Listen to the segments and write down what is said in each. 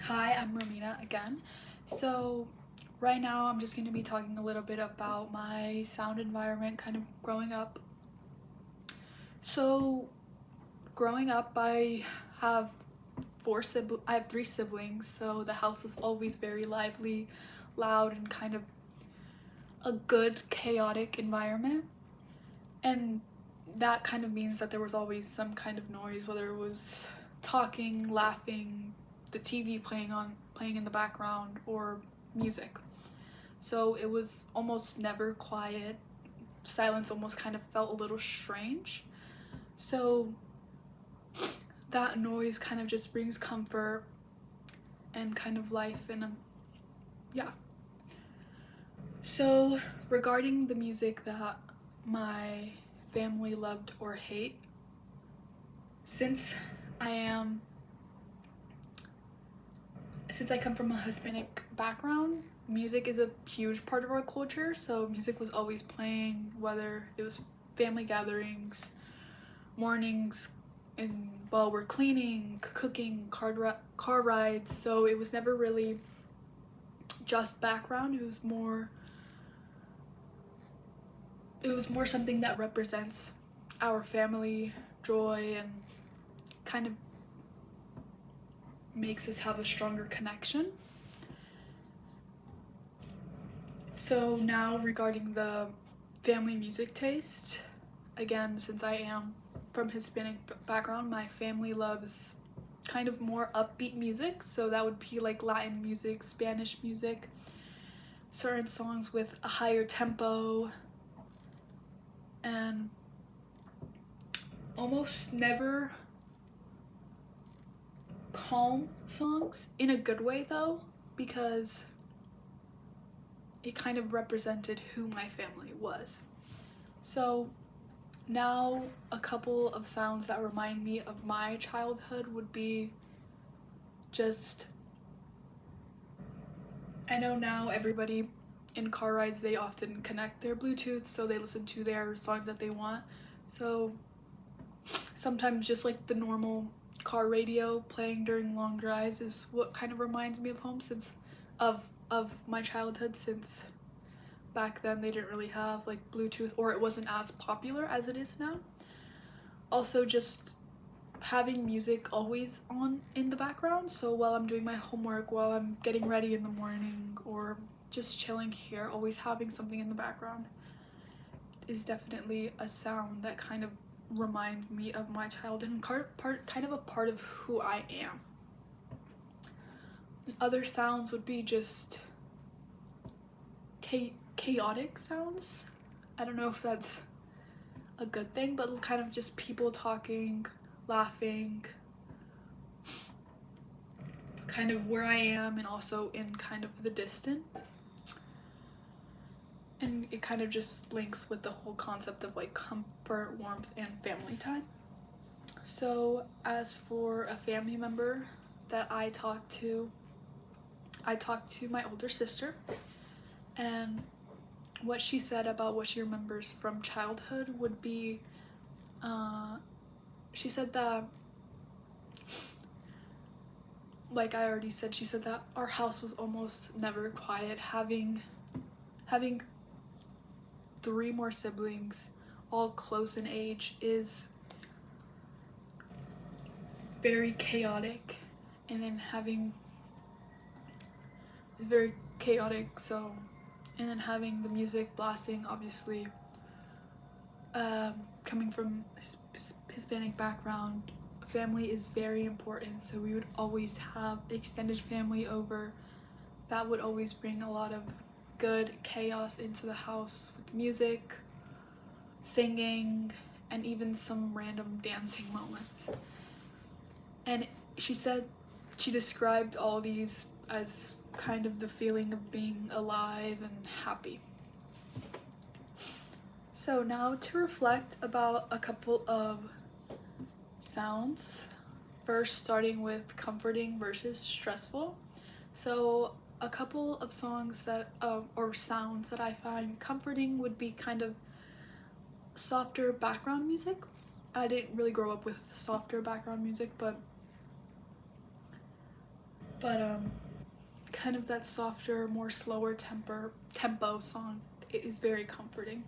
Hi, I'm Romina again. So, right now I'm just going to be talking a little bit about my sound environment kind of growing up. So, growing up, have I have three siblings, so the house was always very lively, loud, and kind of a good chaotic environment. And that kind of means that there was always some kind of noise, whether it was talking, laughing, the TV playing in the background, or music. So it was almost never quiet. Silence almost kind of felt a little strange. So that noise kind of just brings comfort and kind of life and yeah. So regarding the music that my family loved or hate, since I am since I come from a Hispanic background, music is a huge part of our culture. So music was always playing, whether it was family gatherings, mornings, and while we're cleaning, cooking, car rides. So it was never really just background. It was more something that represents our family joy and kind of makes us have a stronger connection. So now regarding the family music taste, again, since I am from Hispanic background, my family loves kind of more upbeat music. So that would be like Latin music, Spanish music, certain songs with a higher tempo, and almost never calm songs in a good way though, because it kind of represented who my family was. So now a couple of sounds that remind me of my childhood would be just, I know now everybody in car rides, they often connect their Bluetooth so they listen to their songs that they want. So sometimes just like the normal car radio playing during long drives is what kind of reminds me of home, since of my childhood, since back then they didn't really have like Bluetooth, or it wasn't as popular as it is now. Also just having music always on in the background, so while I'm doing my homework, while I'm getting ready in the morning, or just chilling here, always having something in the background is definitely a sound that kind of reminds me of my childhood and kind of a part of who I am. Other sounds would be just chaotic sounds. I don't know if that's a good thing, but kind of just people talking, laughing, kind of where I am and also in kind of the distant. And it kind of just links with the whole concept of like comfort, warmth, and family time. So as for a family member that I talked to my older sister, and what she said about what she remembers from childhood would be, she said that, like I already said, she said that our house was almost never quiet. Having three more siblings, all close in age, is very chaotic, and then having is very chaotic. So, and then having the music blasting, obviously, coming from Hispanic background, family is very important. So we would always have extended family over. That would always bring a lot of good chaos into the house with music, singing, and even some random dancing moments. And she said, she described all these as kind of the feeling of being alive and happy. So now to reflect about a couple of sounds. First, starting with comforting versus stressful. So a couple of songs that or sounds that I find comforting would be kind of softer background music. I didn't really grow up with softer background music, but But kind of that softer, more slower tempo song is very comforting.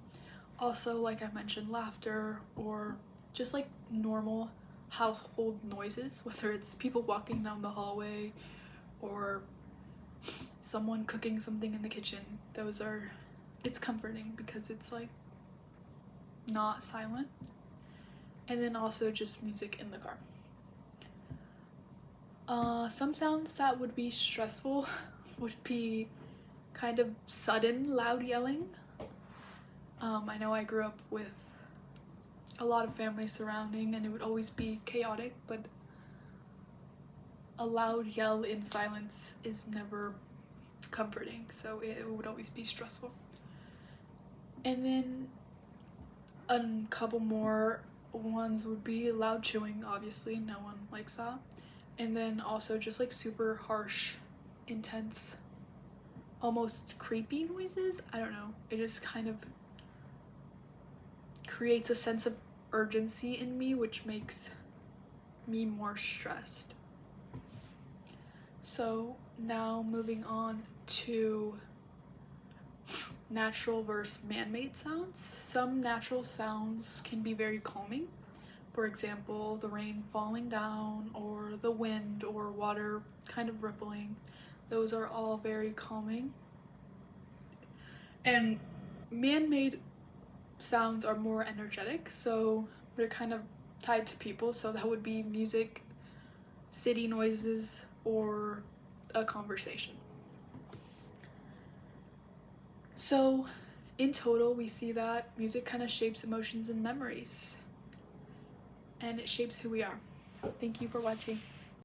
Also, like I mentioned, laughter or just like normal household noises, whether it's people walking down the hallway or someone cooking something in the kitchen. It's comforting because it's like not silent. And then also just music in the car. Some sounds that would be stressful would be kind of sudden loud yelling. I know I grew up with a lot of family surrounding and it would always be chaotic, but a loud yell in silence is never comforting, so it would always be stressful. And then a couple more ones would be loud chewing, obviously, no one likes that. And then also just like super harsh, intense, almost creepy noises. I don't know, it just kind of creates a sense of urgency in me, which makes me more stressed. So now moving on to natural versus man-made sounds. Some natural sounds can be very calming. For example, the rain falling down or the wind or water kind of rippling. Those are all very calming. And man-made sounds are more energetic, so they're kind of tied to people. So that would be music, city noises, or a conversation. So in total, we see that music kind of shapes emotions and memories, and it shapes who we are. Thank you for watching.